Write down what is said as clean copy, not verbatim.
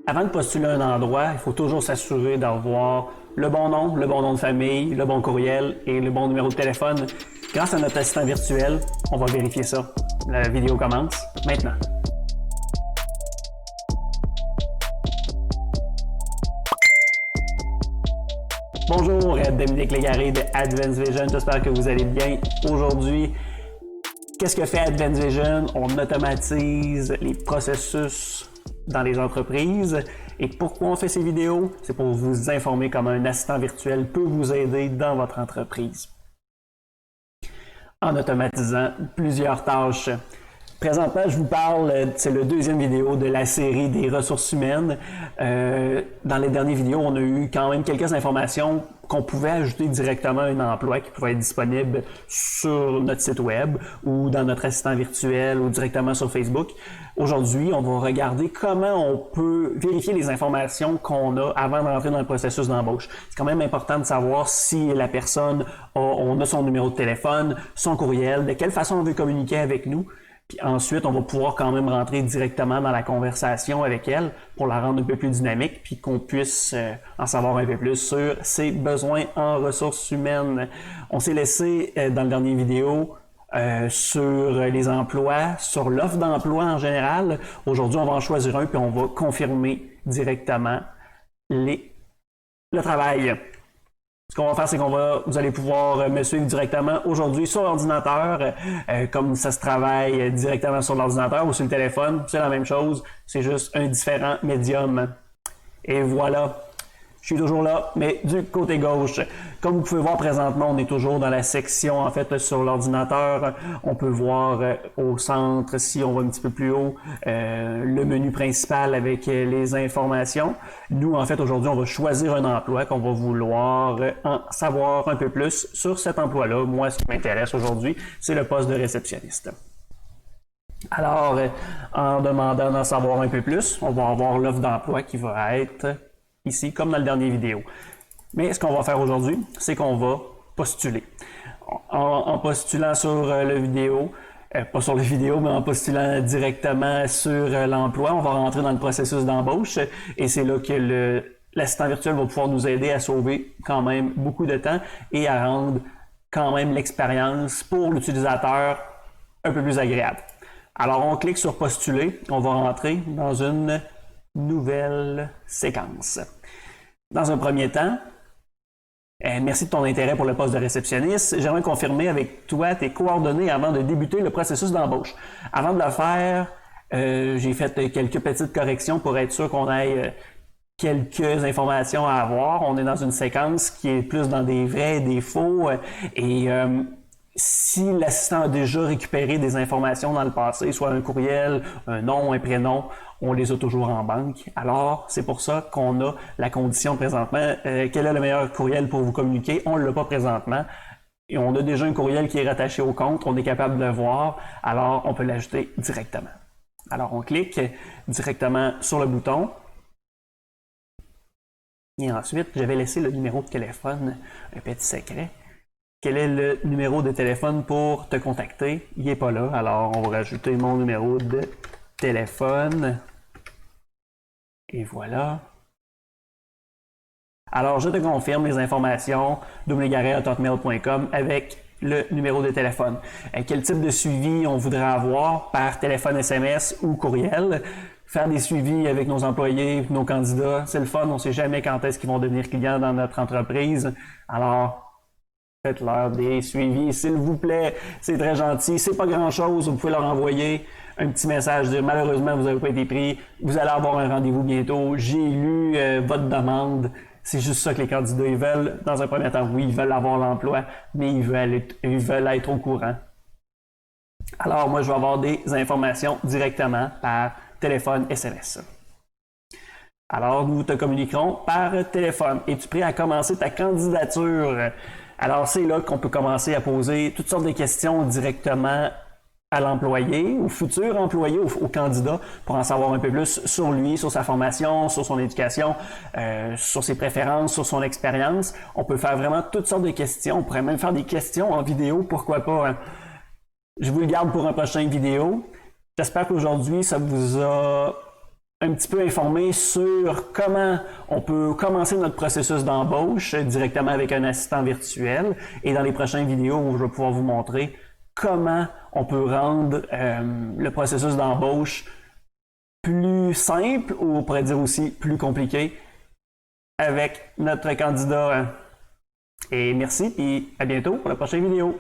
Avant de postuler un endroit, il faut toujours s'assurer d'avoir le bon nom de famille, le bon courriel et le bon numéro de téléphone. Grâce à notre assistant virtuel, on va vérifier ça. La vidéo commence maintenant. Bonjour, Dominique Légaré de Advance Vision, j'espère que vous allez bien. Aujourd'hui, qu'est-ce que fait Advance Vision? On automatise les processus dans les entreprises. Et pourquoi on fait ces vidéos? C'est pour vous informer comment un assistant virtuel peut vous aider dans votre entreprise en automatisant plusieurs tâches. Présentement, je vous parle, c'est le deuxième vidéo de la série des ressources humaines. Dans les dernières vidéos, on a eu quand même quelques informations qu'on pouvait ajouter directement à un emploi qui pouvait être disponible sur notre site web ou dans notre assistant virtuel ou directement sur Facebook. Aujourd'hui, on va regarder comment on peut vérifier les informations qu'on a avant d'entrer dans le processus d'embauche. C'est quand même important de savoir si la personne on a son numéro de téléphone, son courriel, de quelle façon on veut communiquer avec nous. Puis ensuite, on va pouvoir quand même rentrer directement dans la conversation avec elle pour la rendre un peu plus dynamique puis qu'on puisse en savoir un peu plus sur ses besoins en ressources humaines. On s'est laissé dans la dernière vidéo sur les emplois, sur l'offre d'emploi en général. Aujourd'hui, on va en choisir un puis on va confirmer directement le travail. Ce qu'on va faire, c'est vous allez pouvoir me suivre directement aujourd'hui sur l'ordinateur, comme ça se travaille directement sur l'ordinateur ou sur le téléphone. C'est la même chose, c'est juste un différent médium. Et voilà, je suis toujours là, mais du côté gauche. Comme vous pouvez voir présentement, on est toujours dans la section, en fait, sur l'ordinateur. On peut voir au centre, si on va un petit peu plus haut, le menu principal avec les informations. Nous, en fait, aujourd'hui, on va choisir un emploi qu'on va vouloir en savoir un peu plus sur cet emploi-là. Moi, ce qui m'intéresse aujourd'hui, c'est le poste de réceptionniste. Alors, en demandant d'en savoir un peu plus, on va avoir l'offre d'emploi qui va être ici, comme dans la dernière vidéo. Mais ce qu'on va faire aujourd'hui, c'est qu'on va postuler. En postulant sur le vidéo, pas sur la vidéo, mais en postulant directement sur l'emploi, on va rentrer dans le processus d'embauche et c'est là que l'assistant virtuel va pouvoir nous aider à sauver quand même beaucoup de temps et à rendre quand même l'expérience pour l'utilisateur un peu plus agréable. Alors, on clique sur postuler, on va rentrer dans une nouvelle séquence. Dans un premier temps, merci de ton intérêt pour le poste de réceptionniste. J'aimerais confirmer avec toi tes coordonnées avant de débuter le processus d'embauche. Avant de le faire, j'ai fait quelques petites corrections pour être sûr qu'on ait quelques informations à avoir. On est dans une séquence qui est plus dans des vrais et des faux. Si l'assistant a déjà récupéré des informations dans le passé, soit un courriel, un nom, un prénom, on les a toujours en banque. Alors, c'est pour ça qu'on a la condition présentement. Quel est le meilleur courriel pour vous communiquer? On ne l'a pas présentement. Et on a déjà un courriel qui est rattaché au compte. On est capable de le voir. Alors, on peut l'ajouter directement. Alors, on clique directement sur le bouton. Et ensuite, je vais laisser le numéro de téléphone, un petit secret. Quel est le numéro de téléphone pour te contacter? Il n'est pas là, alors on va rajouter mon numéro de téléphone. Et voilà. Alors, je te confirme les informations www.hotmail.com avec le numéro de téléphone. Quel type de suivi on voudrait avoir par téléphone, SMS ou courriel? Faire des suivis avec nos employés, nos candidats, c'est le fun. On ne sait jamais quand est-ce qu'ils vont devenir clients dans notre entreprise. Alors, faites-leur des suivis, s'il vous plaît. C'est très gentil. C'est pas grand-chose. Vous pouvez leur envoyer un petit message, dire malheureusement, vous n'avez pas été pris. Vous allez avoir un rendez-vous bientôt. J'ai lu votre demande. C'est juste ça que les candidats ils veulent. Dans un premier temps, oui, ils veulent avoir l'emploi, mais ils veulent être au courant. Alors, moi, je vais avoir des informations directement par téléphone, SMS. Alors, nous te communiquerons par téléphone. Es-tu prêt à commencer ta candidature? Alors, c'est là qu'on peut commencer à poser toutes sortes de questions directement à l'employé, au futur employé, au candidat, pour en savoir un peu plus sur lui, sur sa formation, sur son éducation, sur ses préférences, sur son expérience. On peut faire vraiment toutes sortes de questions. On pourrait même faire des questions en vidéo, pourquoi pas. Hein? Je vous le garde pour un prochain vidéo. J'espère qu'aujourd'hui, ça vous a un petit peu informé sur comment on peut commencer notre processus d'embauche directement avec un assistant virtuel. Et dans les prochaines vidéos, je vais pouvoir vous montrer comment on peut rendre le processus d'embauche plus simple, ou on pourrait dire aussi plus compliqué, avec notre candidat. Et merci, et à bientôt pour la prochaine vidéo.